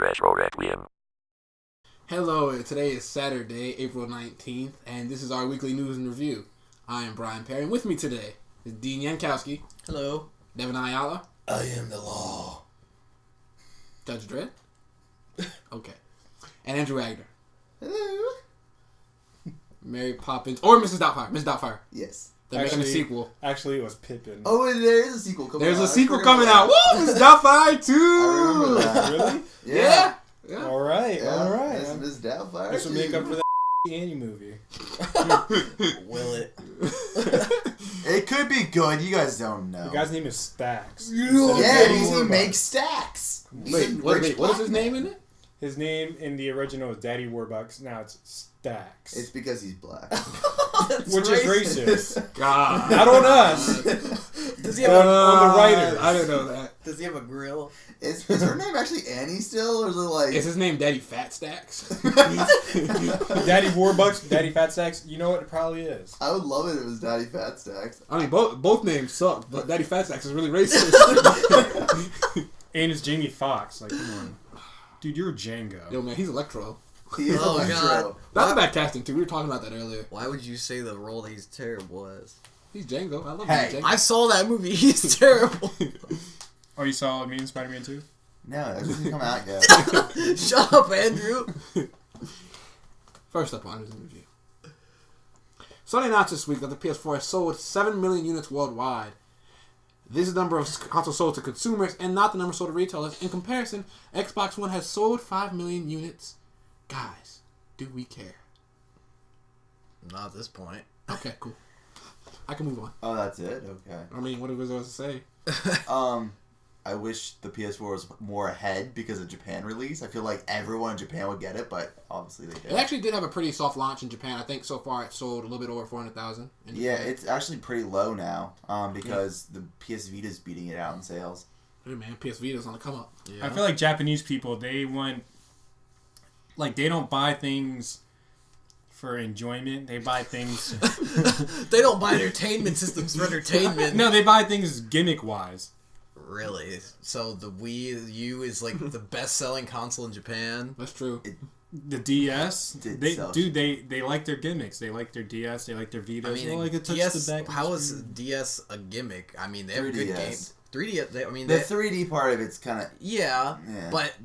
Retro Requiem. Hello, today is Saturday, April 19th, and this is our weekly news and review. I am Brian Perry, and with me today is Dean Yankowski. Hello. Devin Ayala. I am the law. Judge Dredd. Okay. And Andrew Wagner. Hello. Mary Poppins. Or Mrs. Doubtfire. Mrs. Doubtfire. Yes. They're making a sequel. Actually, it was Pippin. Oh, and there is a sequel coming out. There's a sequel coming out. Woo! Mrs. Doubtfire 2! I remember that. Really? Yeah. All right. It's Miss Doubtfire. This will make up for that Annie movie. Will it? It could be good. You guys don't know. The guy's name is Stax. Yeah, he makes stacks. Wait, what is his name in it? His name in the original is Daddy Warbucks. Now it's Stax. It's because he's black. Which is racist. God. Not on us. Does he have on the writers. I didn't know that. Does he have a grill? Is her name actually Annie still, or is it like? Is his name Daddy Fat Stacks? Daddy Warbucks, Daddy Fat Stacks. You know what? It probably is. I would love it if it was Daddy Fat Stacks. I mean, both names suck, but Daddy Fat Stacks is really racist. And it's Jamie Foxx. Like, come on. Dude, you're Django. Yo, man, he's Electro. He is Oh, Electro. God. That's bad casting, too. We were talking about that earlier. Why would you say the role that he's terrible as? He's Django. I love Hey, Django. I saw that movie. He's terrible. Oh, you saw me in Spider-Man 2? No, it doesn't come out yet. Shut up, Andrew. First up on his review. Sony announced this week that the PS4 has sold 7 million units worldwide. This is the number of consoles sold to consumers and not the number sold to retailers. In comparison, Xbox One has sold 5 million units. Guys, do we care? Not at this point. Okay, cool. I can move on. Oh, that's it? Okay. I mean, what was I supposed to say? I wish the PS4 was more ahead because of Japan release. I feel like everyone in Japan would get it, but obviously they did. It actually did have a pretty soft launch in Japan. I think so far it sold a little bit over 400,000. Yeah, it's actually pretty low now because the PS Vita's beating it out in sales. Hey man, PS Vita's on the come up. Yeah. I feel like Japanese people, they want... Like, they don't buy things for enjoyment. They buy things... They don't buy entertainment systems for entertainment. No, they buy things gimmick-wise. Really? So the Wii U is like the best-selling console in Japan? That's true. The DS, they like their gimmicks. They like their DS. They like their Vitas. I mean, well, like DS, the back how is DS a gimmick? I mean, they have 3DS. good games. 3DS, The 3D part of it's kind of... Yeah, but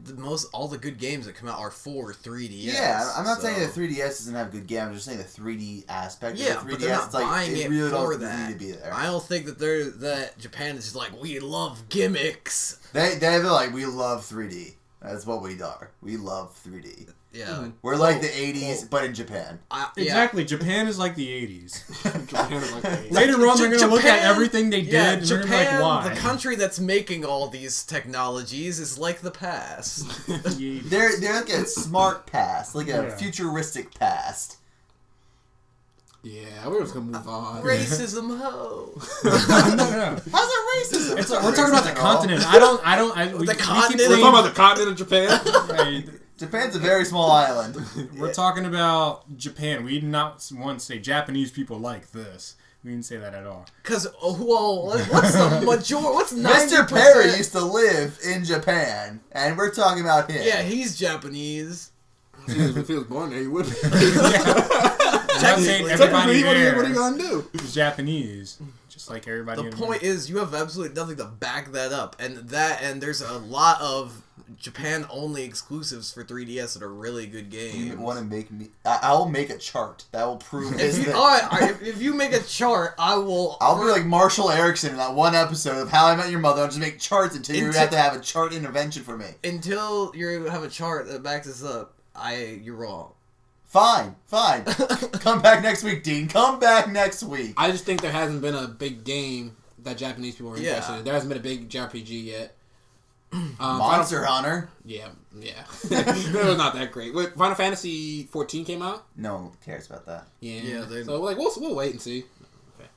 all the good games that come out are for 3DS. Yeah, I'm not saying the 3DS doesn't have good games. I'm just saying the 3D aspect yeah, of the 3DS. but they're not buying it really for doesn't that. need to be there. I don't think that Japan is just like, we love gimmicks. They're like, we love 3D. That's what we are. We love 3D. Yeah. We're like the 80s, but in Japan. Exactly. Japan is like the 80s. Japan is like that. Later on, they're going to look at everything they did and they're Japan, going to be like, why? the country that's making all these technologies, is like the past. They're like a smart past, like a futuristic past. Yeah, we're just gonna move on. Racism ho. No. How's it racist? We're talking about the continent. The continent. We're talking about the continent of Japan. Right. Japan's a very small island. We're talking about Japan. We did not once say Japanese people like this. We didn't say that at all. Because, what's the majority? What's 90%? Mr. Perry used to live in Japan, and we're talking about him. Yeah, he's Japanese. Jesus, if he was born there, he would be. I'm saying everybody there What are you gonna do? is Japanese, just like everybody. The point is, you have absolutely nothing to back that up, and there's a lot of Japan-only exclusives for 3DS that are really good games. You want to make me... I'll make a chart that will prove this thing. Alright, if you make a chart, I will... I'll be like Marshall Erickson in that one episode of How I Met Your Mother. I'll just make charts until you have to have a chart intervention for me. Until you have a chart that backs this up, you're wrong. Fine. Come back next week, Dean. Come back next week. I just think there hasn't been a big game that Japanese people are interested in. There hasn't been a big JRPG yet. Monster Hunter. Yeah. It was not that great. Final Fantasy 14 came out. No one cares about that. Yeah. So we'll wait and see. Okay.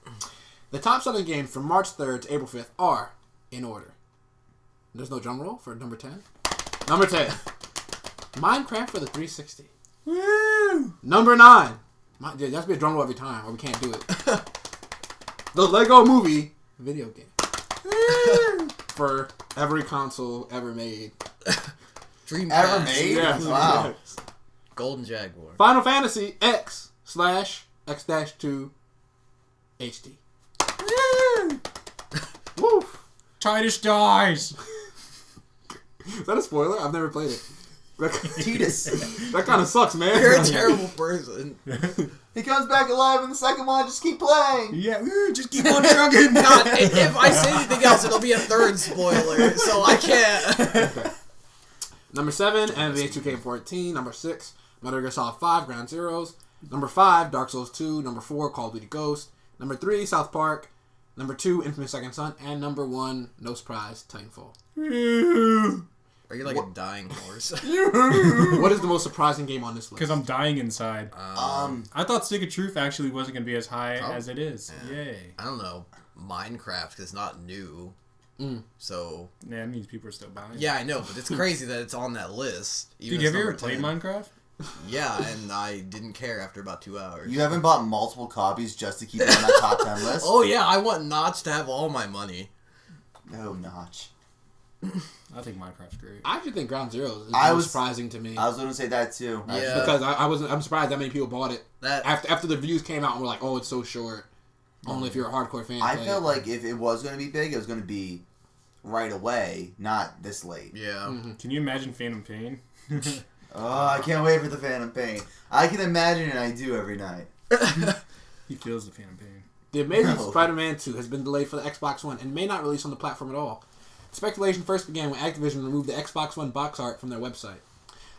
The top selling games from March 3rd to April 5th are in order. There's no drum roll for number 10. Number 10, Minecraft for the 360. Woo! Number 9. There has to be a drum roll every time, or we can't do it. The Lego Movie video game. For every console ever made. Dreamcast. Ever made? Yes. Wow. Yes. Golden Jaguar. Final Fantasy X/X-2 HD. Woo! Titus dies. Is that a spoiler? I've never played it. Titus. That kind of sucks, man. You're a terrible person. He comes back alive in the second one. Just keep playing. Yeah, just keep on trucking. God, if I say anything else, it'll be a third spoiler, so I can't. Number 7, NBA 2K14. Number 6, Metal Gear Solid 5, Ground Zeroes. Number 5, Dark Souls 2. Number 4, Call of Duty Ghost. Number 3, South Park. Number 2, Infamous Second Son. And number 1, no surprise, Titanfall. Are you like a dying horse? What is the most surprising game on this list? Because I'm dying inside. Um, I thought Stick of Truth actually wasn't going to be as high as it is. Yeah. Yay. I don't know. Minecraft is not new. So... Yeah, that means people are still buying. Yeah, I know, but it's crazy that it's on that list. Dude, have you ever played Minecraft? Yeah, and I didn't care after about 2 hours. you haven't bought multiple copies just to keep it on that top 10 list? Oh yeah, I want Notch to have all my money. No, Notch. I think Minecraft's great. I actually think Ground Zeroes is I most was- surprising to me. I was going to say that too. Yeah. Because I'm surprised that many people bought it. That After the reviews came out and were like, oh, it's so short. Only if you're a hardcore fan. I play felt it. like if it was going to be big, it was going to be right away, not this late. yeah. Can you imagine Phantom Pain? Oh, I can't wait for the Phantom Pain. I can imagine, and I do every night. He feels the Phantom Pain. The Amazing No. Spider-Man 2 has been delayed for the Xbox One and may not release on the platform at all. Speculation first began when Activision removed the Xbox One box art from their website.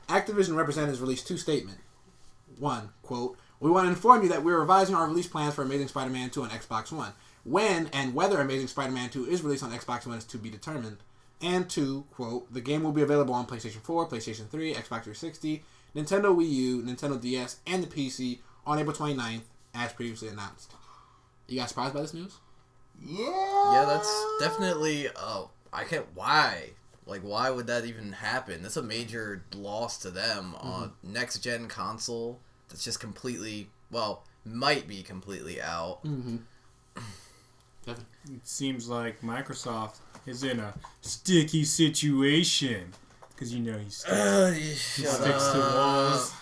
Activision representatives released 2 statements. 1, quote, "We want to inform you that we're revising our release plans for Amazing Spider-Man 2 on Xbox One. When and whether Amazing Spider-Man 2 is released on Xbox One is to be determined." And 2, quote, "The game will be available on PlayStation 4, PlayStation 3, Xbox 360, Nintendo Wii U, Nintendo DS, and the PC on April 29th, as previously announced." You guys surprised by this news? Yeah. Yeah, that's definitely. I can't. Why? Like, why would that even happen? That's a major loss to them on next gen console. That's just completely. Well, might be completely out. Mm-hmm. Devin? It seems like Microsoft is in a sticky situation. Because you know he sticks to walls.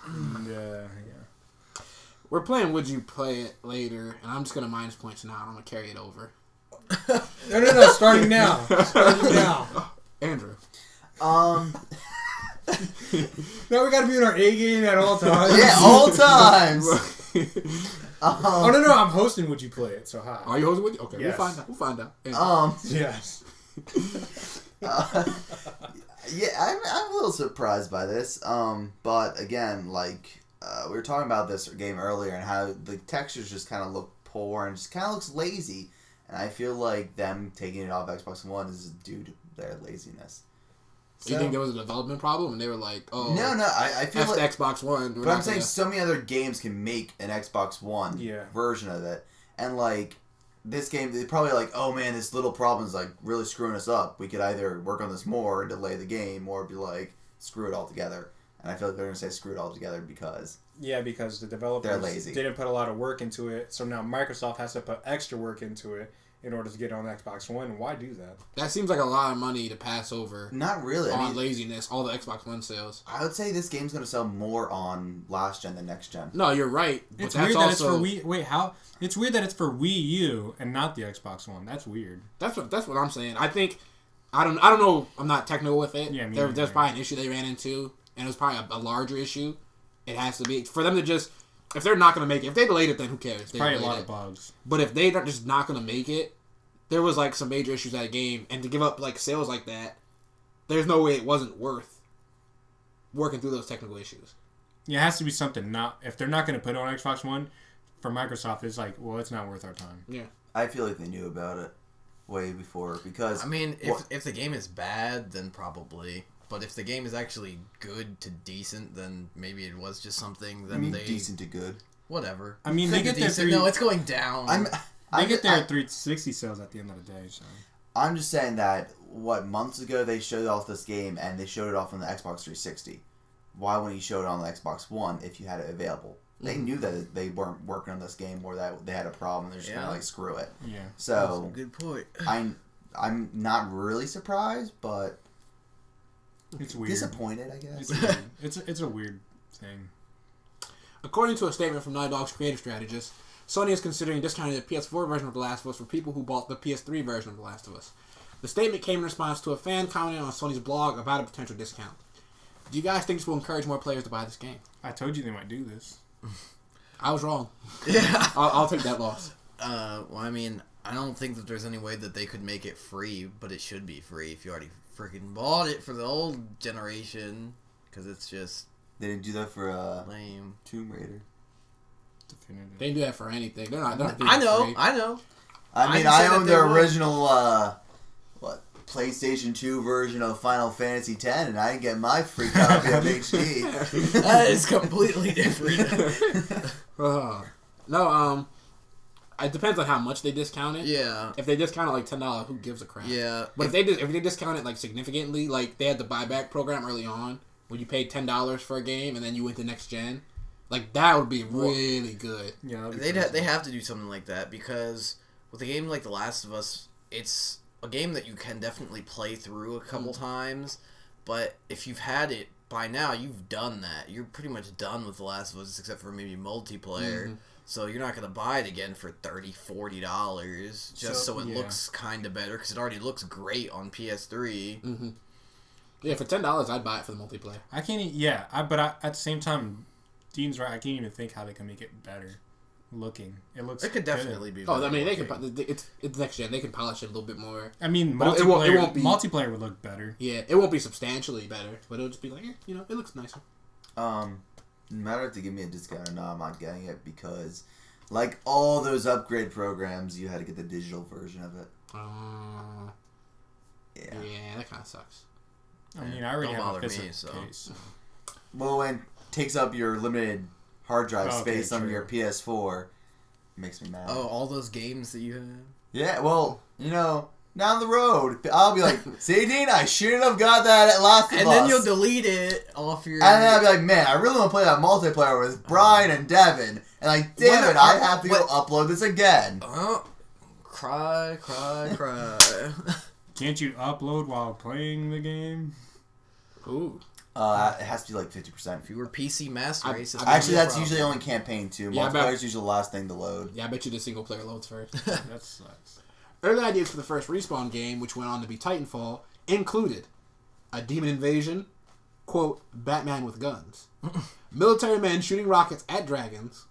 And, yeah. We're playing Would You Play It later, and I'm just going to minus points now. I'm going to carry it over. No. Starting now. Starting now. Andrew. Um. No, we gotta be in our A game at all times. Yeah, all times. Oh no, I'm hosting. Would you play it? So hi. Are you hosting with you? Okay, Yes. We'll find out. Andrew. Yes. Yeah, I'm a little surprised by this. But again, like we were talking about this game earlier and how the textures just kind of look poor and just kind of looks lazy. And I feel like them taking it off Xbox One is due to their laziness. Do you think there was a development problem and they were like, oh, No, I feel F like... the Xbox One. But I'm saying so many other games can make an Xbox One version of it. And, like, this game, they're probably like, oh, man, this little problem is, like, really screwing us up. We could either work on this more and delay the game or be like, screw it all together. And I feel like they're going to say screw it all together because... Yeah, because the developers They're lazy. didn't put a lot of work into it, so now Microsoft has to put extra work into it in order to get on Xbox One. Why do that? That seems like a lot of money to pass over Not really. on I mean, laziness, all the Xbox One sales. I would say this game's going to sell more on last gen than next gen. No, you're right. But It's that's weird that also, it's for Wii. Wait, how? It's weird that it's for Wii U and not the Xbox One. That's weird. That's what I'm saying. I think I don't know. I'm not technical with it. Yeah, me there's neither. probably an issue they ran into, and it was probably a larger issue. It has to be for them to just. If they're not going to make it, if they delayed it, then who cares? They Probably a delayed lot it. of bugs. But if they're just not going to make it, there was like some major issues at a game, and to give up like sales like that, there's no way it wasn't worth working through those technical issues. Yeah, it has to be something. Not if they're not going to put it on Xbox One. For Microsoft, it's like, well, it's not worth our time. Yeah, I feel like they knew about it way before because... I mean, if the game is bad, then probably. But if the game is actually good to decent, then maybe it was just something that they... decent to good. Whatever. I mean, they get their decent. No, it's going down. They get their 360 sales at the end of the day. So I'm just saying that, months ago they showed off this game and they showed it off on the Xbox 360. Why wouldn't you show it on the Xbox One if you had it available? They knew that they weren't working on this game or that they had a problem. They're just going to, like, screw it. yeah. So, good point. I'm not really surprised, but... It's weird. Disappointed, I guess. It's weird. It's a weird thing. According to a statement from Naughty Dog's creative strategist, Sony is considering discounting the PS4 version of The Last of Us for people who bought the PS3 version of The Last of Us. The statement came in response to a fan commenting on Sony's blog about a potential discount. Do you guys think this will encourage more players to buy this game? I told you they might do this. I was wrong. Yeah. I'll take that loss. Well, I mean, I don't think that there's any way that they could make it free, but it should be free if you already freaking bought it for the old generation, because it's just They didn't do that for lame. Tomb Raider. Definitive. They do that for anything. They're not I know. free. I know. I mean, just I said own that the they would. original, PlayStation 2 version of Final Fantasy X, and I didn't get my free copy of HD. That is completely different. No, it depends on how much they discount it. Yeah. If they discount it like $10, who gives a crap? Yeah. But if they discount it like significantly, like they had the buyback program early on, where you paid $10 for a game and then you went to next gen, like that would be really good. Yeah, They have to do something like that, because with a game like The Last of Us, it's a game that you can definitely play through a couple times, but if you've had it by now, you've done that. You're pretty much done with The Last of Us, except for maybe multiplayer. Mm-hmm. So you're not going to buy it again for $30, $40 just so it looks kind of better, because it already looks great on PS3. Mm-hmm. Yeah, for $10, I'd buy it for the multiplayer. I can't. But at the same time, Dean's right. I can't even think how they can make it better looking. It could definitely be. Oh, I mean, they could. It's next gen. They can polish it a little bit more. I mean, but multiplayer. It won't be, multiplayer would look better. Yeah, it won't be substantially better, but it'll just be like, it looks nicer. No matter if they give me a discount or not, I'm not getting it, because, like all those upgrade programs, you had to get the digital version of it. Yeah, that kind of sucks. I mean, I already have a physical case. Well, when it takes up your limited hard drive space on your PS4, it makes me mad. Oh, all those games that you have? Yeah, well, down the road, I'll be like, see, Dean, I shouldn't have got that at Last of Us. And then you'll delete it off your... And then I'll be like, man, I really want to play that multiplayer with Brian and Devin. And like, damn it, I have to go upload this again. Cry. Can't you upload while playing the game? Ooh. It has to be like 50%. If you were PC Master Race, actually, that's usually only campaign 2. Yeah, Multiplayer's usually the last thing to load. Yeah, I bet you the single player loads first. That sucks. Early ideas for the first Respawn game, which went on to be Titanfall, included a demon invasion, quote, Batman with guns, military men shooting rockets at dragons,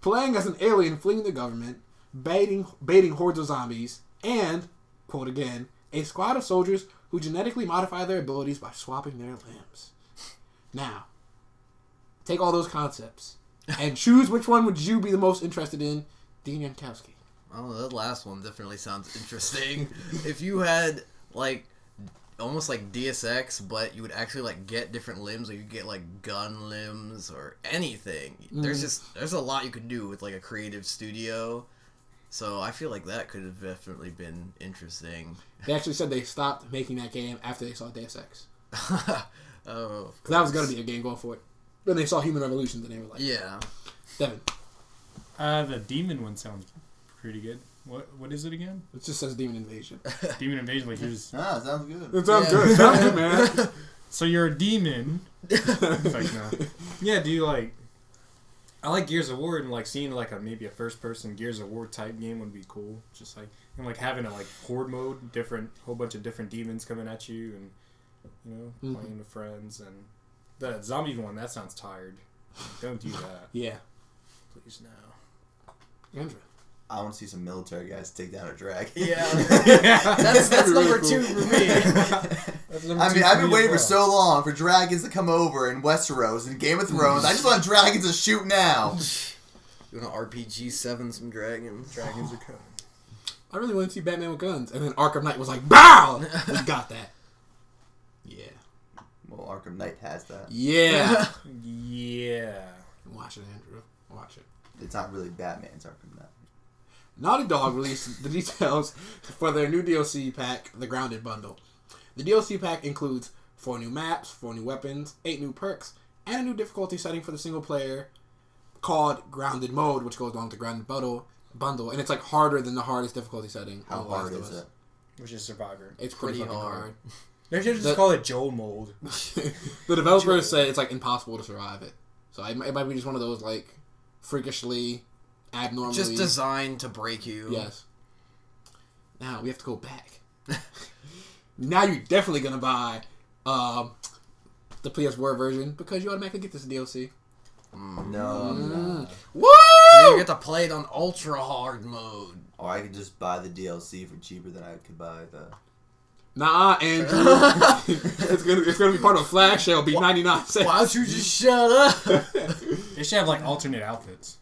playing as an alien fleeing the government, baiting hordes of zombies, and, quote again, a squad of soldiers who genetically modify their abilities by swapping their limbs. Now, take all those concepts and choose which one would you be the most interested in, Dean Yankowski. Oh, that last one definitely sounds interesting. If you had, like, almost like Deus Ex, but you would actually, like, get different limbs, or you get, like, gun limbs or anything. There's a lot you could do with, like, a creative studio. So I feel like that could have definitely been interesting. They actually said they stopped making that game after they saw Deus Ex. Oh. Because that was going to be a game going for it. Then they saw Human Revolution, and they were like... Yeah. Devin. The demon one sounds pretty good. What is it again? It just says Demon Invasion. Demon Invasion, like yours. Sounds good. It sounds good. It sounds good, man. So you're a demon. It's like, no. Yeah, do you like... I like Gears of War, and like seeing like maybe a first person Gears of War type game would be cool. Just like, and like having a like horde mode, whole bunch of different demons coming at you, and playing with friends. And the zombie one, that sounds tired. Don't do that. Yeah. Please no. Andrew. I want to see some military guys take down a dragon. Yeah. That's number really 2 for me. I mean, I've been waiting for so long for dragons to come over in Westeros and Game of Thrones. I just want dragons to shoot now. You want to RPG 7 some dragons? Dragons are coming. I really want to see Batman with guns. And then Arkham Knight was like, BOW! We got that. Yeah. Well, Arkham Knight has that. Yeah. Yeah. Watch it, Andrew. Watch it. It's not really Batman's Arkham Knight. Naughty Dog released the details for their new DLC pack, the Grounded Bundle. The DLC pack includes 4 new maps, 4 new weapons, 8 new perks, and a new difficulty setting for the single player called Grounded Mode, which goes along with the Grounded Bundle. And it's like harder than the hardest difficulty setting. How hard is it? Which is Survivor. It's pretty Pretty hard. They should just call it Joel mold. The developers say it's like impossible to survive it. So it might be just one of those like freakishly, abnormally... Just designed to break you. Yes. Now we have to go back. Now you're definitely going to buy the PS4 version because you automatically get this DLC. No. Woo! So you get to play it on ultra hard mode. Or I could just buy the DLC for cheaper than I could buy the... Nah, Andrew. it's gonna be part of a flash sale. Be 99 cents. Why don't you just shut up? They should have like alternate outfits.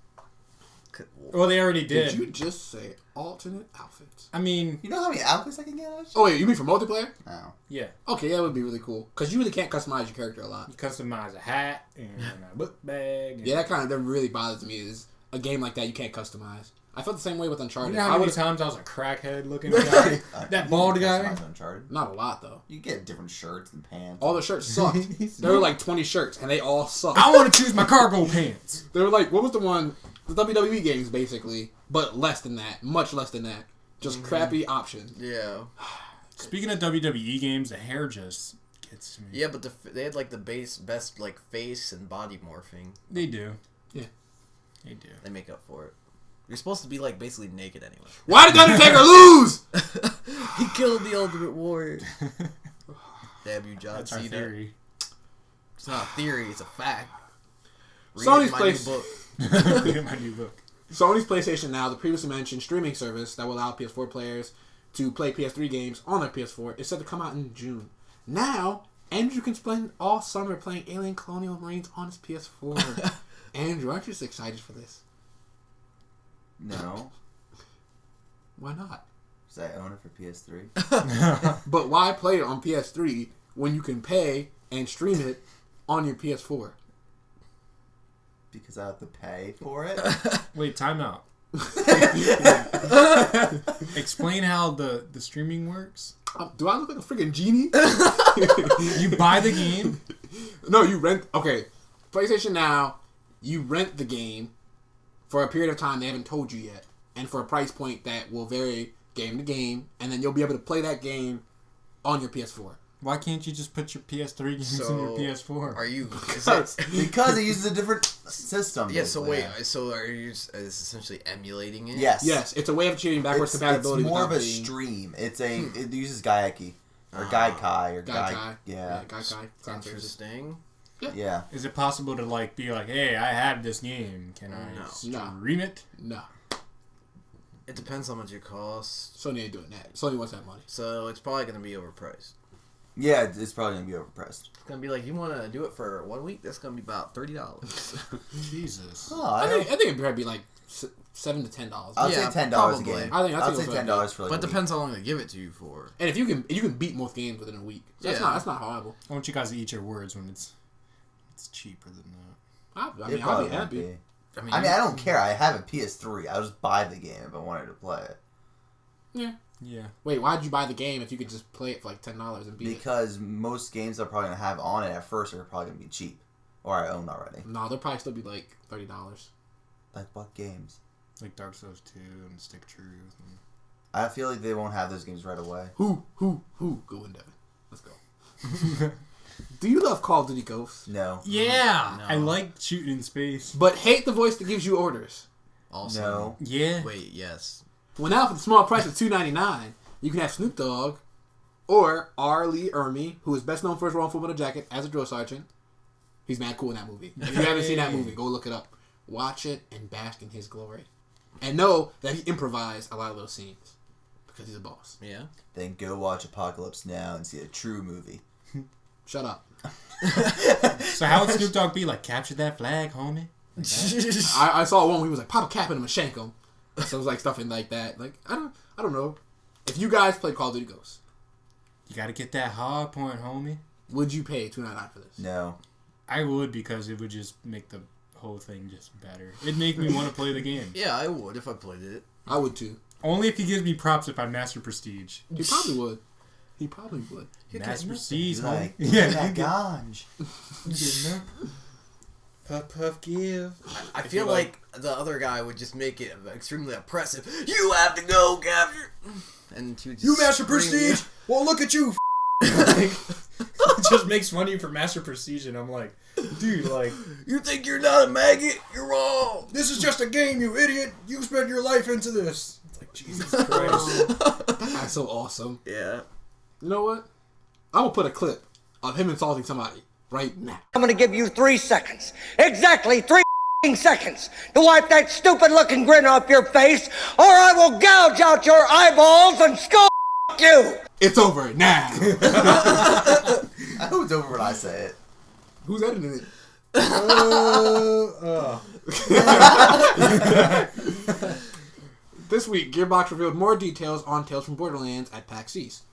Well, they already did. Did you just say alternate outfits? I mean, you know how many outfits I can get? Oh wait, you mean for multiplayer? No. Yeah. Okay, that would be really cool because you really can't customize your character a lot. You customize a hat and a book bag. Yeah, that really bothers me. Is a game like that you can't customize. I felt the same way with Uncharted. You know how many times I was a crackhead looking guy? That bald guy? Uncharted? Not a lot, though. You get different shirts and pants. All the shirts sucked. There were like 20 shirts, and they all sucked. I want to choose my cargo pants. They were like, what was the one? The WWE games, basically, but less than that. Much less than that. Just crappy options. Yeah. Speaking of WWE games, the hair just gets to me. Yeah, but they had like the best like face and body morphing. They do. Yeah. They do. They make up for it. You're supposed to be like basically naked anyway. Why did Undertaker lose? He killed the Ultimate Warrior. Damn you, John That's our Cena. theory. It's not a theory, it's a fact. Sony's Read my new book. Sony's PlayStation Now, the previously mentioned streaming service that will allow PS4 players to play PS3 games on their PS4, is set to come out in June. Now, Andrew can spend all summer playing Alien Colonial Marines on his PS4. Andrew, aren't you just excited for this? No. Why not? Because I own it for PS3. But why play it on PS3 when you can pay and stream it on your PS4? Because I have to pay for it? Wait, time out. Explain how the streaming works. Do I look like a freaking genie? You buy the game? No, you rent... Okay, PlayStation Now, you rent the game for a period of time they haven't told you yet, and for a price point that will vary game to game, and then you'll be able to play that game on your PS4. Why can't you just put your PS3 games in your PS4? Are you... Because it uses a different system. Yeah, so wait, so are you is essentially emulating it? Yes. Yes, it's a way of achieving backwards compatibility. It's more of a stream. It's a... It uses Gaiaki. Or Gaikai. Or Gaikai. Yeah. Gaikai. Interesting. Yeah. Is it possible to like be like, hey, I have this game. Can I stream it? No. It depends how much it costs. Sony ain't doing that. Sony wants that money. So it's probably going to be overpriced. Yeah, it's probably going to be overpriced. It's going to be like, you want to do it for 1 week? That's going to be about $30. Jesus. Oh, I think it'd probably be like $7 to $10. I'll say $10 a game. I'll say $10 for like but it depends how long they give it to you for. And if you can beat most games within a week. So that's not horrible. I want you guys to eat your words when it's cheaper than that. I mean, I'll be happy. I mean, I don't care. I have a PS3. I'll just buy the game if I wanted to play it. Yeah. Yeah. Wait, why'd you buy the game if you could just play it for like $10 and beat it? Because most games I'm probably going to have on it at first are probably going to be cheap. Or I own already. No, they'll probably still be like $30. Like what games? Like Dark Souls 2 and Stick Truth. And... I feel like they won't have those games right away. Who? Go in, Devin. Let's go. Do you love Call of Duty Ghosts? No. Yeah! No. I like shooting in space. But hate the voice that gives you orders. Also, No. Yeah. Wait, yes. Well, now for the small price of $2.99, you can have Snoop Dogg or R. Lee Ermey, who is best known for his role in Full Metal Jacket as a drill sergeant. He's mad cool in that movie. If you haven't seen that movie, go look it up. Watch it and bask in his glory. And know that he improvised a lot of those scenes. Because he's a boss. Yeah. Then go watch Apocalypse Now and see a true movie. Shut up. So how would Snoop Dogg be like, capture that flag, homie? Like I saw one where he was like, pop a cap in him and shank him. So it was like stuff in like that. Like, I don't know. If you guys play Call of Duty Ghosts, you gotta get that hard point, homie. would you pay $2.99 for this? No. I would, because it would just make the whole thing just better. It'd make me want to play the game. Yeah, I would if I played it. I would too. Only if he gives me props if I master prestige. He probably would. He probably would. Master prestige, Like, homie. that ganj. Puff, puff, give. I feel like the other guy would just make it extremely oppressive. You have to go capture. And he would just You master scream. prestige? Well, look at you. like, it just makes fun of you for master precision. I'm like, dude, like, you think you're not a maggot? You're wrong. This is just a game, you idiot. You spent your life into this. It's like, Jesus Christ. That guy's so awesome. Yeah. You know what? I'm gonna put a clip of him insulting somebody right now. I'm gonna give you 3 seconds. Exactly 3 seconds to wipe that stupid-looking grin off your face, or I will gouge out your eyeballs and skull you! It's over now. I hope it's over when I say it. Who's editing it? This week, Gearbox revealed more details on Tales from Borderlands at PAX East.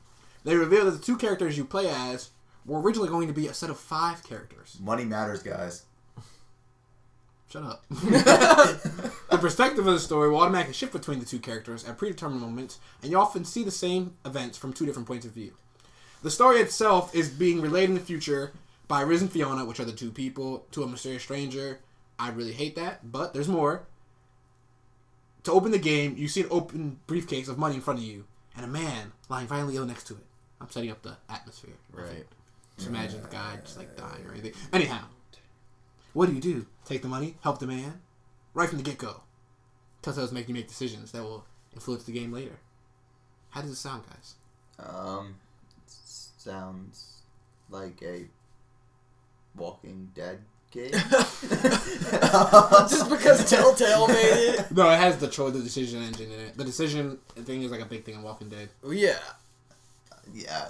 They revealed that the 2 characters you play as were originally going to be a set of 5 characters. Money matters, guys. Shut up. The perspective of the story will automatically shift between the 2 characters at predetermined moments, and you often see the same events from 2 different points of view. The story itself is being relayed in the future by Riz and Fiona, which are the 2 people, to a mysterious stranger. I really hate that, but there's more. To open the game, you see an open briefcase of money in front of you, and a man lying violently ill next to it. I'm setting up the atmosphere. Right. Just imagine the guy just like dying or anything. Anyhow, what do? Take the money? Help the man? Right from the get-go. Telltale's making you make decisions that will influence the game later. How does it sound, guys? Sounds like a Walking Dead game. Just because Telltale made it? No, it has the decision engine in it. The decision thing is like a big thing in Walking Dead. Yeah.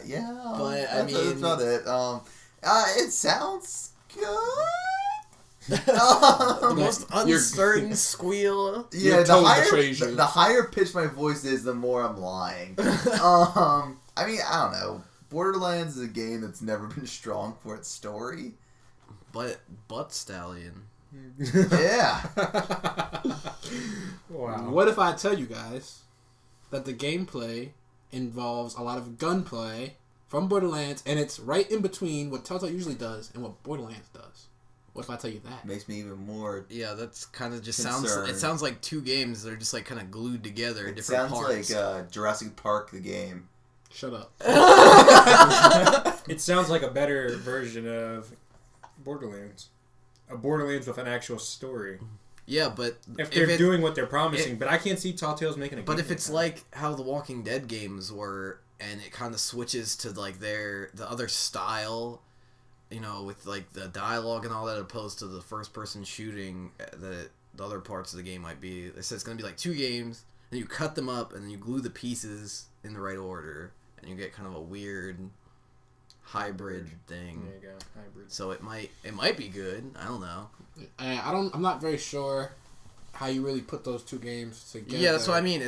Yeah. But, that's about it. It sounds good. The most uncertain squeal. Yeah, the higher pitch my voice is, the more I'm lying. I mean, I don't know. Borderlands is a game that's never been strong for its story. But Butt Stallion. Yeah. Wow. What if I tell you guys that the gameplay involves a lot of gunplay from Borderlands, and it's right in between what Telltale usually does and what Borderlands does? What if I tell you that? Makes me even more. Yeah, that's kind of just concerned. It sounds like 2 games that are just like kind of glued together in It different sounds parts. like Jurassic Park, the game. Shut up. It sounds like a better version of Borderlands. A Borderlands with an actual story. Yeah, but if they're doing what they're promising, but I can't see Telltale's making a game. But if it's like how the Walking Dead games were, and it kind of switches to like the other style, you know, with like the dialogue and all that, opposed to the first person shooting that the other parts of the game might be. They said it's going to be like 2 games, and you cut them up, and then you glue the pieces in the right order, and you get kind of a weird hybrid thing. There you go, hybrid. So it might be good. I don't know. I'm not very sure how you really put those 2 games together. Yeah, that's what I mean.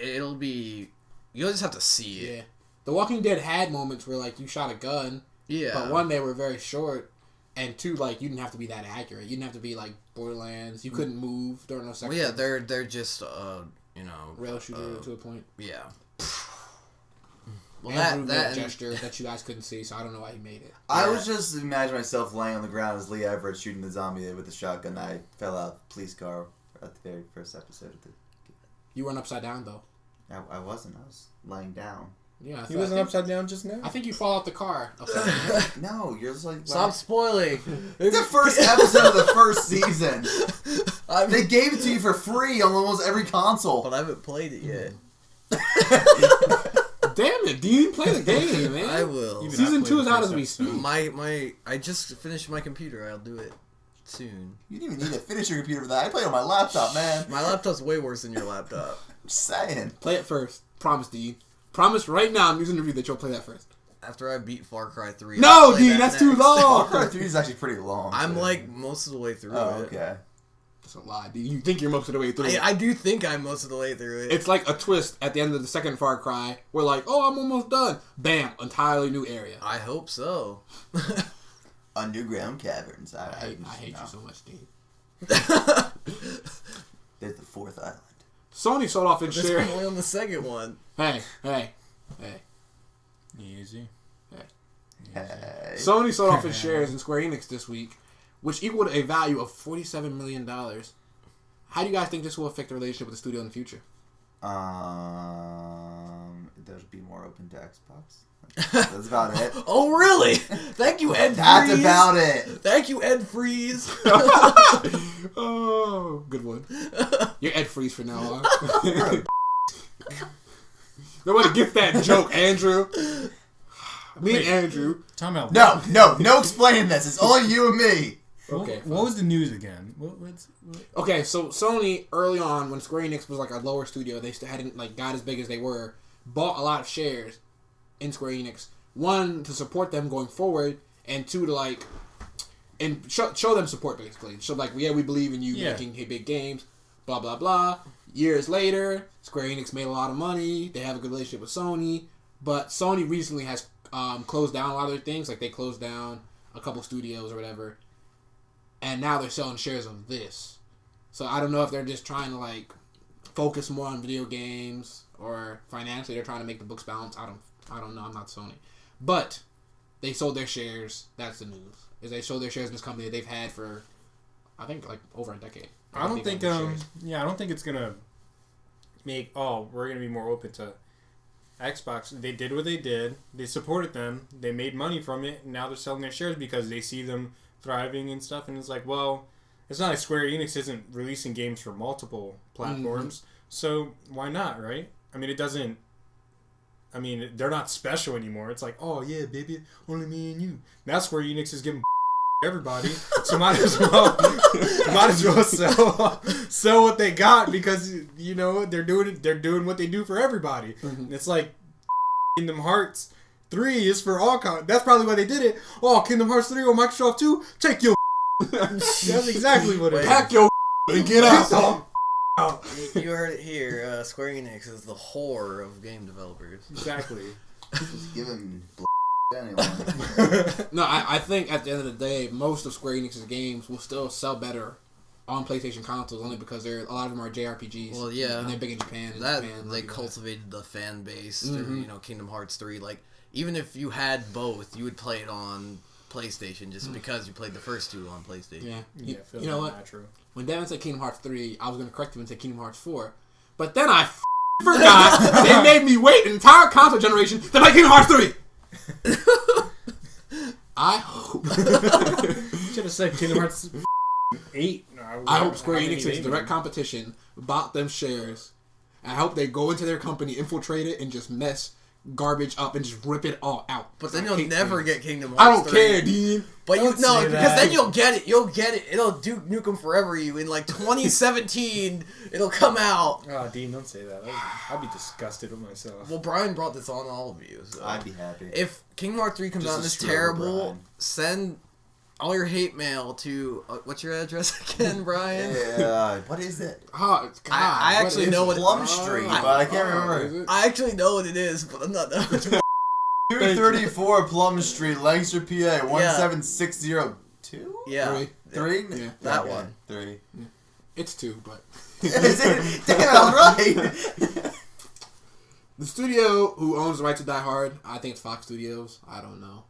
It'll be. You'll just have to see it. Yeah. The Walking Dead had moments where like you shot a gun. Yeah. But 1, they were very short, and 2, like you didn't have to be that accurate. You didn't have to be like Borderlands. You couldn't move during those sections. Well, yeah, they're just you know, rail shooter to a point. Yeah. Well, that gesture that you guys couldn't see, so I don't know why he made it. I was just imagining myself laying on the ground as Lee Everett shooting the zombie with a shotgun. I fell out of the police car at the very first episode of the. You weren't upside down though. I wasn't. I was lying down. Yeah, he wasn't upside down just now. I think you fall out the car. Upside down. No, you're just like. Stop spoiling. It's the first episode of the first season. They gave it to you for free on almost every console. But I haven't played it yet. Damn it, dude! Play the game, man. I will. Season 2 is out as we speak. I just finished my computer. I'll do it soon. You didn't even need to finish your computer for that. I played on my laptop, man. My laptop's way worse than your laptop. I'm saying. Play it first. Promise, Dean. Promise right now in using the review that you'll play that first. After I beat Far Cry 3. No, Dean, that's too long. Far Cry 3 is actually pretty long. I'm like most of the way through it. Okay. That's a lie, Dean. You think you're most of the way through it. I do think I'm most of the way through it. It's like a twist at the end of the second Far Cry. We're like, oh, I'm almost done. Bam, entirely new area. I hope so. Underground caverns. I hate you so much, Dean. There's the 4th island. Sony sold off in shares. Only on the second one. Hey. Easy. Hey. Sony sold off its shares in Square Enix this week, which equaled a value of $47 million. How do you guys think this will affect the relationship with the studio in the future? There'll be more open to Xbox. That's about it. Oh, really? Thank you, Ed That's Freeze. about it. Thank you, Ed Freeze. Oh, good one. You're Ed Freeze for now on. Nobody get that joke, Andrew. Me and Andrew. Time out. No explaining this. It's only you and me. Okay. What was the news again? What? Okay, so Sony early on, when Square Enix was like a lower studio, they still hadn't like got as big as they were. Bought a lot of shares in Square Enix. One, to support them going forward, and two, to like and show them support basically. So like, yeah, we believe in you making big games. Blah blah blah. Years later, Square Enix made a lot of money. They have a good relationship with Sony, but Sony recently has closed down a lot of their things. Like they closed down a couple studios or whatever. And now they're selling shares of this. So I don't know if they're just trying to like focus more on video games or financially they're trying to make the books balance. I don't know. I'm not Sony. But they sold their shares. That's the news. Is they sold their shares in this company that they've had for I think like over a decade. I don't think I don't think it's gonna make we're gonna be more open to Xbox. They did what they did. They supported them. They made money from it. And now they're selling their shares because they see them thriving and stuff, and it's like, well, it's not like Square Enix isn't releasing games for multiple platforms, so why not, right? I mean, they're not special anymore. It's like, oh yeah, baby, only me and you. Now Square Enix is giving everybody, so might as well sell what they got because they're doing what they do for everybody. Mm-hmm. It's like Kingdom Hearts 3 is for all that's probably why they did it. Oh, Kingdom Hearts 3 on Microsoft 2? Take your That's exactly what it is. Pack your and get out. You heard it here. Square Enix is the whore of game developers. Exactly. Just give him anyway. No, I think at the end of the day, most of Square Enix's games will still sell better on PlayStation consoles only because a lot of them are JRPGs. Well, yeah. And they're big in Japan. They cultivated the fan base through, Kingdom Hearts 3. Like, even if you had both, you would play it on PlayStation just because you played the first two on PlayStation. Yeah. You know what? Natural. When Devin said Kingdom Hearts 3, I was going to correct him and say Kingdom Hearts 4. But then I forgot they made me wait an entire console generation to play Kingdom Hearts 3. I hope. Should have said Kingdom Hearts 8. I hope Square Enix's direct competition bought them shares. I hope they go into their company, infiltrate it, and just mess garbage up and just rip it all out. But then you'll never get Kingdom Hearts 3. I don't care, Dean. But because then you'll get it. You'll get it. It'll Duke Nukem Forever you in like 2017. It'll come out. Oh, Dean, don't say that. I'd be disgusted with myself. Well, Brian brought this on all of you. So. I'd be happy. If Kingdom Hearts 3 comes out and it's terrible, send all your hate mail to what's your address again, Brian? Yeah, what is it? Oh, God, I actually know what Plum Street, but I can't remember. I actually know what it is, but I'm not. 234 Plum Street, Lancaster, PA 17602. Yeah, 3. Yeah, that one. 3. It's 2, but Is it? Damn, I'm right. The studio who owns the right to Die Hard, I think it's Fox Studios. I don't know.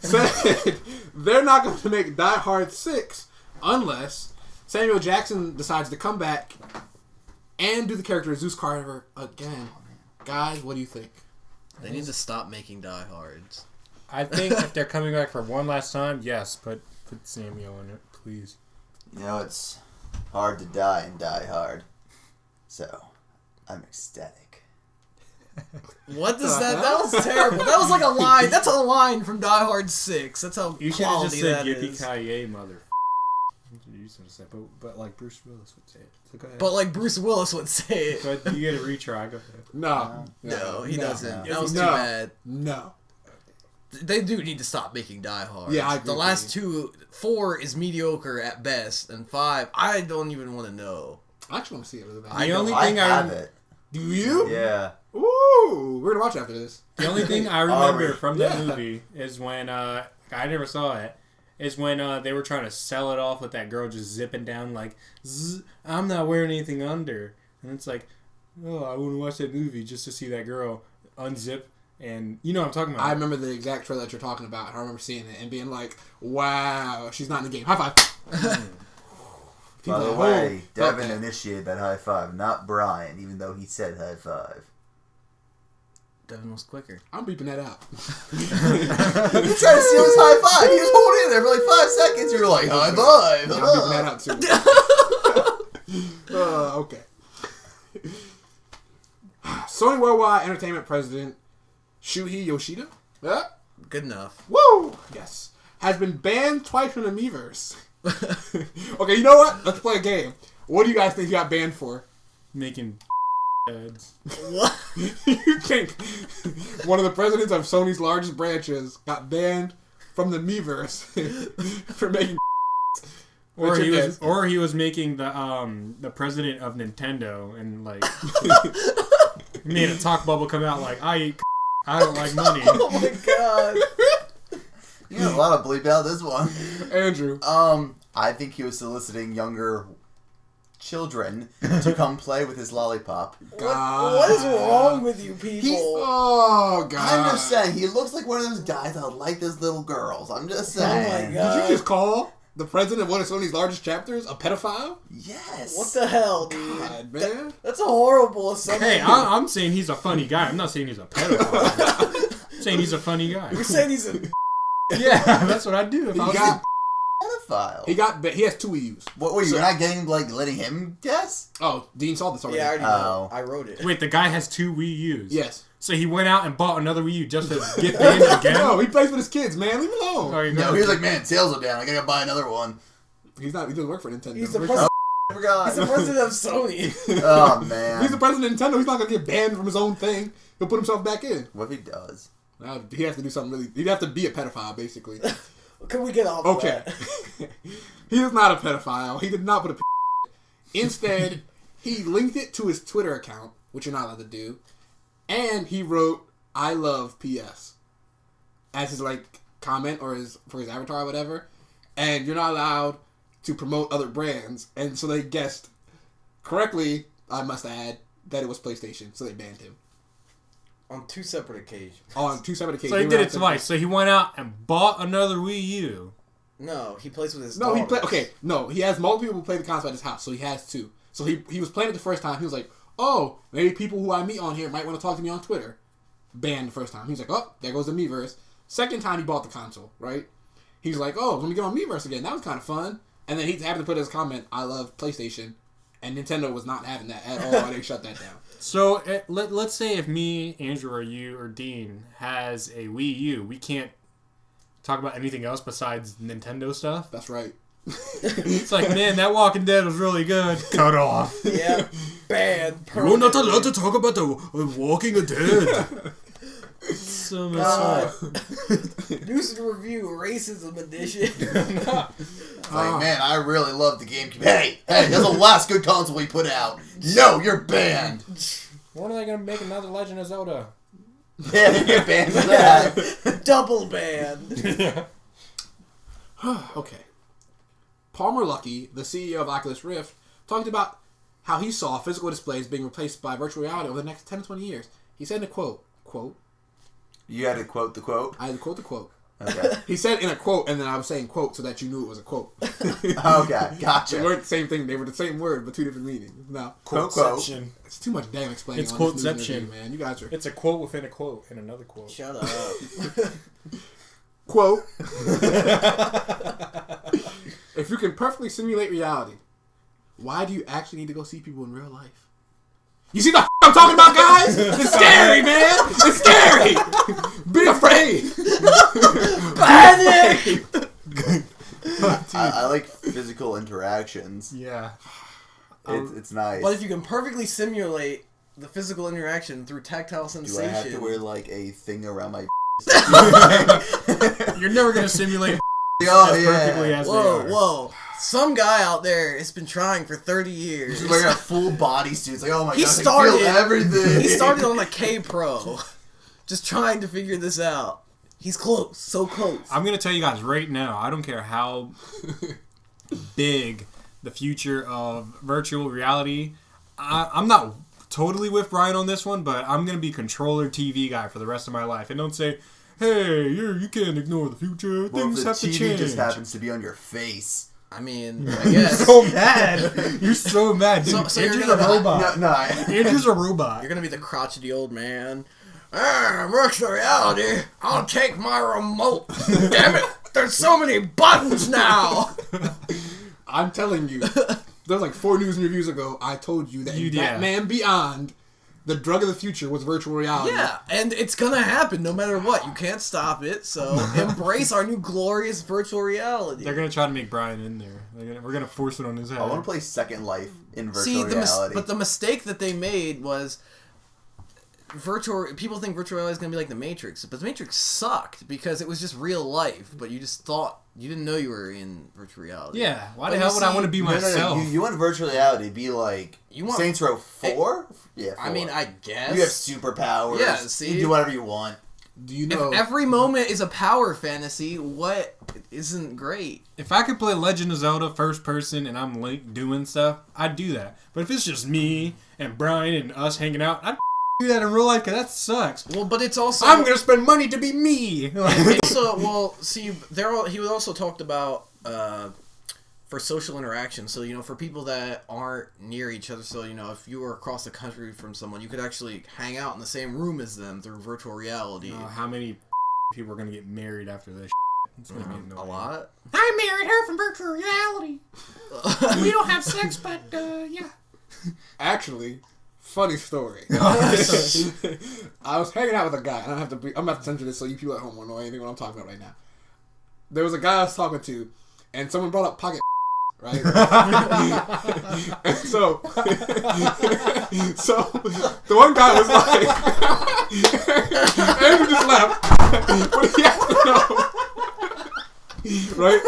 Said they're not going to make Die Hard 6 unless Samuel Jackson decides to come back and do the character of Zeus Carver again. Guys, what do you think? They need to stop making Die Hards. I think if they're coming back for one last time, yes, but put Samuel in it, please. You know, it's hard to die and die hard. So, I'm ecstatic. What does that? That was terrible. That was like a line. That's a line from Die Hard 6. That's how you should have just said yippee-ki-yay, mother. You should have said, but like Bruce Willis would say it. So go ahead. But like Bruce Willis would say it. But you get a retry. Go ahead. No, he doesn't. No. That was too bad. No. They do need to stop making Die Hard. Yeah, I agree. The last 4 is mediocre at best, and 5, I don't even want to know. I actually want to see it really bad. The only thing I have it. Do you? Yeah. Ooh, we're gonna watch after this. The only thing I remember from that movie is when I never saw it. Is when they were trying to sell it off with that girl just zipping down like, I'm not wearing anything under, and it's like, oh, I wouldn't watch that movie just to see that girl unzip, and you know what I'm talking about. I remember the exact trailer that you're talking about. I remember seeing it and being like, wow, she's not in the game. High five. By the way, Devin initiated that high five, not Brian, even though he said high five. Devin was quicker. I'm beeping that out. You tried to steal his high five. He was holding it there for like 5 seconds. You were like, high five. I'm beeping that out too. Okay. Sony Worldwide Entertainment President Shuhei Yoshida. Yeah. Good enough. Woo! Yes. Has been banned twice from the Miiverse. Okay, you know what? Let's play a game. What do you guys think he got banned for? Making ads. What? You think one of the presidents of Sony's largest branches got banned from the Miiverse for making Or he was making the president of Nintendo and like made a talk bubble come out like I don't like money. Oh my god. You got a lot of bleep out this one. Andrew. I think he was soliciting younger children to come play with his lollipop. What is wrong with you people? Oh god. I'm just saying, he looks like one of those guys that would like those little girls. I'm just saying. Oh my god. Did you just call the president of one of Sony's largest chapters a pedophile? Yes. What the hell, dude? God, man. That's a horrible assumption. Hey, I'm saying he's a funny guy. I'm not saying he's a pedophile. I'm saying he's a funny guy. You're saying he's a... Yeah, that's what I'd do if I was pedophile. He has 2 Wii U's. What were you not getting, like, letting him guess? Oh, Dean saw this already. Yeah, I already know. I wrote it. Wait, the guy has 2 Wii U's. Yes. So he went out and bought another Wii U just to get banned again? No, he plays with his kids, man. Leave him alone. Oh, No, he was like, man, sales are down. I gotta buy another one. He doesn't work for Nintendo. He's the president. I forgot. He's the president of Sony. Oh, man. He's the president of Nintendo. He's not gonna get banned from his own thing. He'll put himself back in. What if he does? Now he'd have to do something really. He'd have to be a pedophile, basically. Can we get off Okay. that? He is not a pedophile. He did not put a Instead, he linked it to his Twitter account, which you're not allowed to do, and he wrote "I love PS" as his like comment or for his avatar or whatever. And you're not allowed to promote other brands, and so they guessed correctly, I must add, that it was PlayStation, so they banned him. On 2 separate occasions. On 2 separate occasions. So he did it twice. So he went out and bought another Wii U. No, he plays with his No, daughters. he has multiple people who play the console at his house, so he has 2. So he was playing it the first time. He was like, oh, maybe people who I meet on here might want to talk to me on Twitter. Banned the first time. He was like, oh, there goes the Miiverse. Second time he bought the console, right? He's like, oh, let me get on Miiverse again. That was kind of fun. And then he happened to put his comment, I love PlayStation. And Nintendo was not having that at all. They shut that down. So let's say if me, Andrew, or you, or Dean has a Wii U, we can't talk about anything else besides Nintendo stuff. That's right. It's like, man, that Walking Dead was really good. Cut off. Yeah, banned. We're not allowed to talk about the Walking Dead. So much News and Review, Racism Edition. Like, man, I really love the GameCube. Hey, that's the last good console we put out. No, you're banned. When are they going to make another Legend of Zelda? Yeah, you get banned for that. Double banned. Okay. Palmer Luckey, the CEO of Oculus Rift, talked about how he saw physical displays being replaced by virtual reality over the next 10 to 20 years. He said in a quote, You had to quote the quote? I had to quote the quote. Okay. He said in a quote, and then I was saying quote so that you knew it was a quote. Okay, gotcha. They weren't the same thing. They were the same word, but 2 different meanings. No. Quoteception. It's too much damn explaining. It's on this news quoteception, interview, man. You guys are... It's a quote within a quote and another quote. Shut up. Quote. If you can perfectly simulate reality, why do you actually need to go see people in real life? You see the I'm talking about, guys? It's scary, man. It's scary. Be afraid. Panic! I like physical interactions. Yeah. It's nice. But if you can perfectly simulate the physical interaction through tactile sensation... Do I have to wear, like, a thing around my... You're never going to simulate perfectly as whoa. Some guy out there has been trying for 30 years. He's wearing a full bodysuit. It's like, oh my god, I started, feel everything. He started on a K-Pro. Just trying to figure this out. He's close. So close. I'm going to tell you guys right now, I don't care how big the future of virtual reality... I'm not totally with Brian on this one, but I'm going to be controller TV guy for the rest of my life. And don't say, hey, you can't ignore the future. Well, Things if have the to TV change. just happens to be on your face. I mean, I guess. You're so mad. You're so mad, dude. So Andrew's you're a robot. No. Andrew's a robot. You're gonna be the crotchety old man. Virtual reality. I'll take my remote. Damn it! There's so many buttons now. I'm telling you, there's like 4 news and reviews ago. I told you that in Batman Beyond, the drug of the future was virtual reality. Yeah, and it's gonna happen no matter what. You can't stop it. So embrace our new glorious virtual reality. They're gonna try to make Brian in there. We're gonna force it on his head. I want to play Second Life in virtual reality. But the mistake that they made was people think virtual reality is going to be like the Matrix, but the Matrix sucked because it was just real life, but you just thought you didn't know you were in virtual reality. Yeah, why the hell would I want to be myself? No. You want virtual reality to be like Saints Row 4? Yeah, 4. I mean, I guess. You have superpowers. Yeah, see? You do whatever you want. Do you know? If every moment is a power fantasy, what isn't great? If I could play Legend of Zelda first person and I'm Link doing stuff, I'd do that. But if it's just me and Brian and us hanging out, I'd do that in real life because that sucks. Well, but it's also I'm gonna spend money to be me. He also talked about for social interaction. So for people that aren't near each other. So if you were across the country from someone, you could actually hang out in the same room as them through virtual reality. How many people are gonna get married after this? It's gonna be a lot. I married her from virtual reality. We don't have sex, but yeah. Actually. Funny story. I was hanging out with a guy. I'm about to send you this so you people at home won't know anything what I'm talking about right now. There was a guy I was talking to, and someone brought up pocket, right? And so the one guy was like, Andrew just left, but he has to know, right?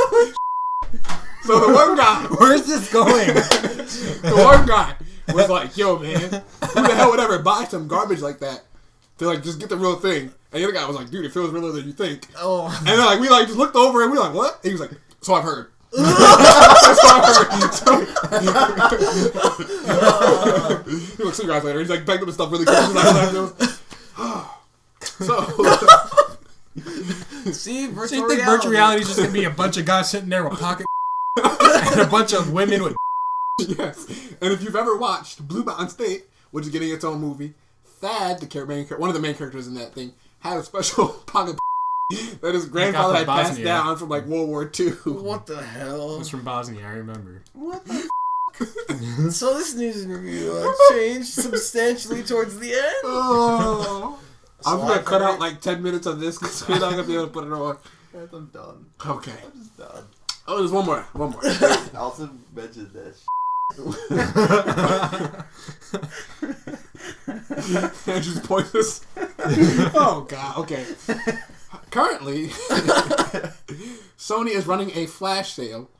So the one guy, where's this going? The one guy was like, yo, man, who the hell would ever buy some garbage like that to like just get the real thing? And the other guy was like, dude, it feels realer than you think. Oh. And then like we like just looked over and we were like, what? And he was like, so I've heard. That's what I've heard. He looks, see you guys later. He's like backed up his stuff really quick. See, virtual reality is just gonna be a bunch of guys sitting there with pocket and a bunch of women with. Yes, and if you've ever watched Blue Mountain State, which is getting its own movie, Thad, one of the main characters in that thing, had a special pocket that his grandfather had passed down from like World War II. What the hell? It was from Bosnia, I remember. What the So this news and review changed substantially towards the end? Oh. I'm going to cut out like 10 minutes of this because we're not going to be able to put it on. I'm done. Okay. I'm just done. Oh, there's one more. I also mentioned this. Andrew's pointless. Oh, God. Okay. Currently, Sony is running a flash sale,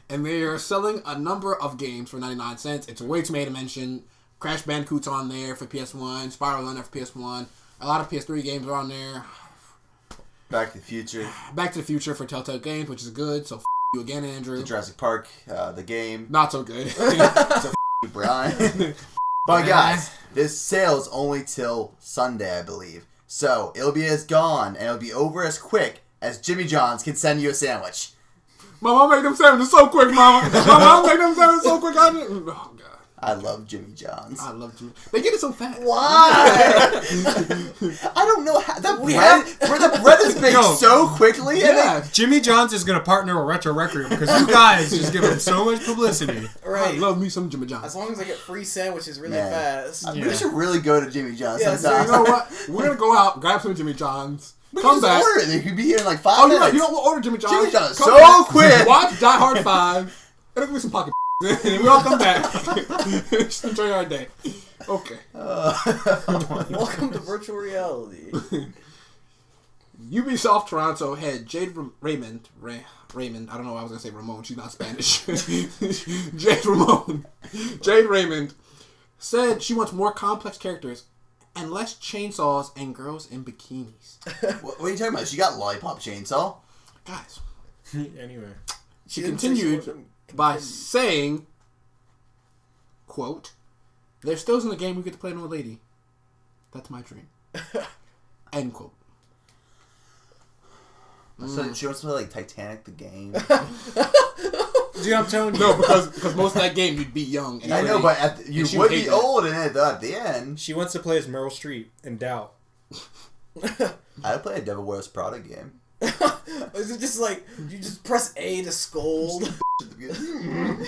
and they are selling a number of games for 99 cents. It's way too many to mention. Crash Bandicoot's on there for PS1. Spiral on there for PS1. A lot of PS3 games are on there. Back to the Future. Back to the Future for Telltale Games, which is good. So you again, Andrew. The Jurassic Park, the game. Not so good. So you, Brian. But guys, this sale is only till Sunday, I believe. So it'll be as gone and it'll be over as quick as Jimmy John's can send you a sandwich. Mama, I'll make them sandwiches so quick, Mama. Mama, I'll make them sandwiches so quick. Oh, God. I love Jimmy John's. I love Jimmy. They get it so fast. Why? I don't know how. The bread is baked so quickly. Yeah. And Jimmy John's is going to partner with Retro Requiem because you guys just give him so much publicity. Right. I love me some Jimmy John's. As long as I get free sandwiches really fast. We should really go to Jimmy John's Yeah, sometime. So you know what? We're going to go out, grab some Jimmy John's. Come back. Order it. They could be here in like 5 minutes. Oh, you don't order Jimmy John's. Jimmy John's Come so back, quick. Watch Die Hard 5. It'll give me some pocket. And we all come back. Just enjoy our day. Okay. Welcome to virtual reality. Ubisoft Toronto head Jade Raymond. Raymond. I don't know why I was going to say Ramon. She's not Spanish. Jade Raymond said she wants more complex characters and less chainsaws and girls in bikinis. What are you talking about? She got Lollipop Chainsaw? Guys. Anyway. She continued by saying, quote, "There's still in the game we get to play an old lady. That's my dream." End quote. So she wants to play like Titanic the game. Dude, I'm telling you. No, because most of that game you'd be young. I know, but you would be old in it at the end. She wants to play as Meryl Streep in Doubt. I'd play a Devil Wears Prada game. Is it just like you just press A to scold?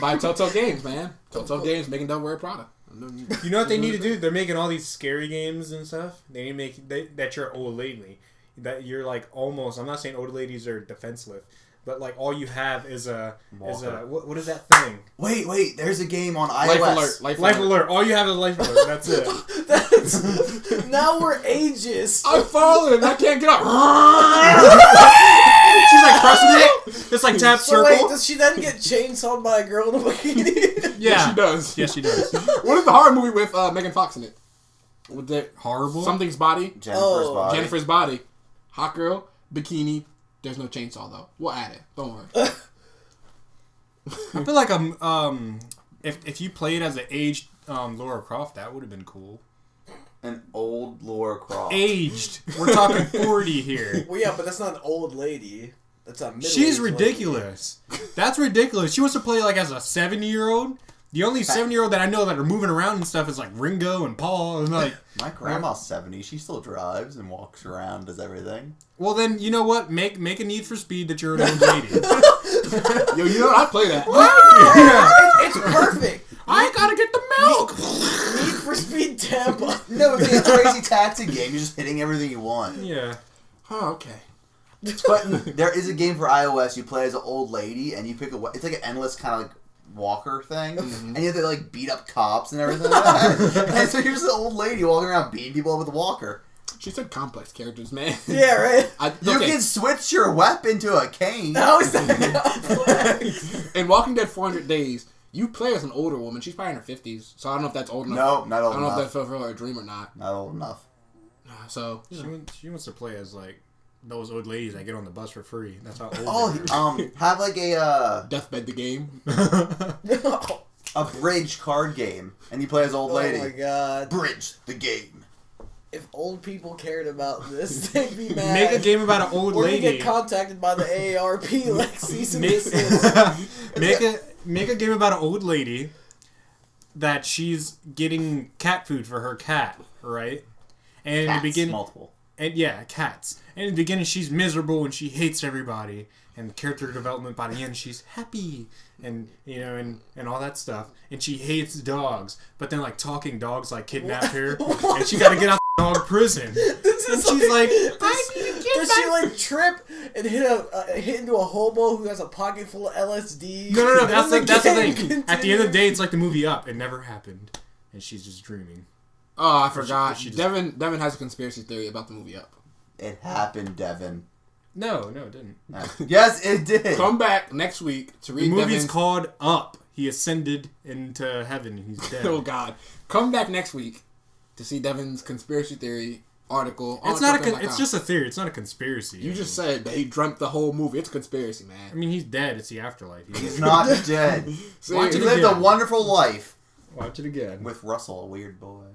Buy Telltale Games, man. Telltale Games making Devil Wears Prada. You know what they need to do? They're making all these scary games and stuff. They need to make that you're old lady. That you're like almost. I'm not saying old ladies are defenseless, but like all you have is a what is that thing? Wait. There's a game on iOS. Life alert. All you have is life alert. That's it. That's now we're ageist. I'm falling. I can't get up. She's like pressing it. Just like tap circle. Wait, does she then get chainsawed by a girl in a bikini? Yeah, she does. Yes, she does. What is the horror movie with Megan Fox in it? With the horrible something's body. Jennifer's body. Hot girl bikini. There's no chainsaw though. We'll add it. Don't worry. I feel like if you played as an aged Laura Croft, that would have been cool. An old Laura Croft. Aged. We're talking 40 here. Well, yeah, but that's not an old lady. That's a middle. She's ridiculous. That's ridiculous. She wants to play like as a 70-year-old. The only 70-year-old that I know that are moving around and stuff is like Ringo and Paul. And like my grandma's 70. She still drives and walks around, does everything. Well, then you know what? Make a Need for Speed that you're an old lady. Yo, you know what? I play that. It's perfect. I gotta get the milk. Need for Speed Tampa. No, it's like a crazy taxi game. You're just hitting everything you want. Yeah. Oh, okay. But there is a game for iOS. You play as an old lady, and you pick a. It's like an endless kind of like walker thing, and you have to like beat up cops and everything like that. And so you're just an old lady walking around beating people up with a walker. She said complex characters, man. Yeah, right. You can switch your weapon to a cane. How is that complex? In Walking Dead 400 Days, you play as an older woman. She's probably in her 50s, so I don't know if that's old enough. No, not old enough. I don't know if that's fulfill her dream or not. Not old enough. So she wants to play as like those old ladies that get on the bus for free. That's how old. Have like a Deathbed the game. A bridge card game, and you play as old lady. Oh my god! Bridge the game. If old people cared about this, they'd be mad. Make a game about an old lady. We're gonna get contacted by the AARP like cease and desist. Make a game about an old lady that she's getting cat food for her cat, right? And in the beginning, multiple. And yeah, cats. And in the beginning, she's miserable and she hates everybody. And character development by the end, she's happy and you know and all that stuff. And she hates dogs, but then like talking dogs like kidnapped her, and she got to get out of dog prison. And she's like, I need to get does back. she like trip and hit into a hobo who has a pocket full of LSD? No. That's the thing. At the end of the day, it's like the movie Up. It never happened, and she's just dreaming. Oh, I forgot. Devin has a conspiracy theory about the movie Up. It happened, Devin. No, it didn't. Yes, it did. Come back next week to read the movie's Devin's... called Up. He ascended into heaven. He's dead. Oh, God. Come back next week to see Devin's conspiracy theory article. It's not it's just a theory. It's not a conspiracy. You just said that he dreamt the whole movie. It's a conspiracy, man. I mean, he's dead. It's the afterlife. He's not dead. See, he lived a wonderful life. Watch it again. With Russell, a weird boy.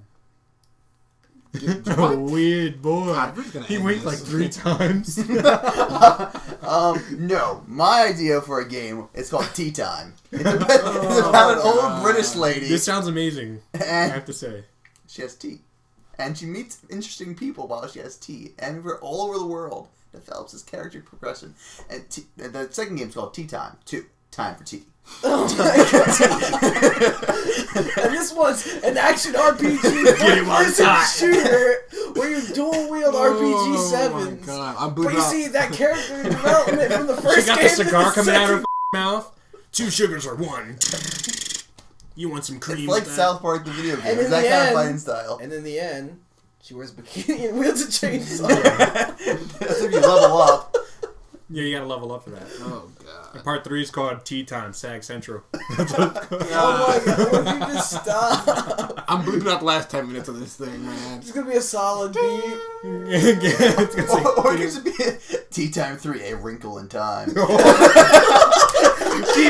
A weird boy. God, he winked like 3 times. No, my idea for a game is called Tea Time. It's about an old British lady. This sounds amazing. And I have to say, she has tea, and she meets interesting people while she has tea, and we're all over the world. Develops his character progression, and the second game is called Tea Time 2. Time for tea. Oh and this one's an action RPG shooter where you dual wield RPG 7s. Oh my God. I'm but you see that character development from the first game. She got the cigar coming out of her mouth. 2 sugars are 1. You want some cream? It's like South Park the video game. It's that kind of fighting style. And in the end, she wears a bikini and wields a chainsaw. That's if you level up. Yeah, you gotta level up for that. Oh, God. And part 3 is called Tea Time, Sag Central. Oh, my God. Would you just stop? I'm bleeping out the last 10 minutes of this thing, man. It's gonna be a solid beat. It's gonna say, or it could be Tea Time 3, A Wrinkle in Time. Keep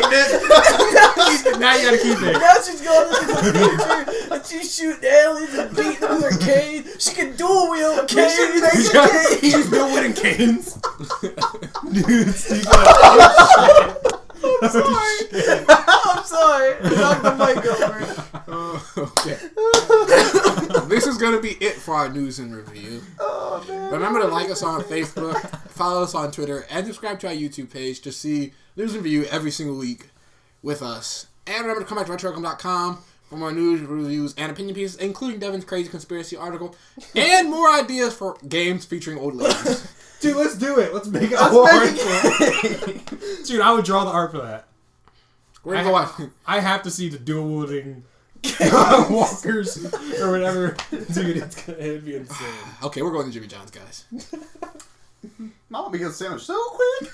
it. Now you gotta keep it. Now she's going into the future and she's shooting aliens and beating them with her cane. She can dual wield a cane. She's dual wielding canes. Dude, Steve, oh, I'm sorry. I'm sorry. Knock the mic over. Okay. This is going to be it for our news and review. Oh, man. Remember to like us on Facebook, follow us on Twitter, and subscribe to our YouTube page to see news and review every single week with us. And remember to come back to RetroCom.com for more news, reviews, and opinion pieces, including Devin's crazy conspiracy article, and more ideas for games featuring old ladies. dude, let's do it. Let's make it a whole art for it. Dude, I would draw the art for that. We're going to go on. I have to see the dual wielding walkers or whatever. Dude, it'd be insane. Okay, we're going to Jimmy John's, guys. Mama, we get a sandwich so quick.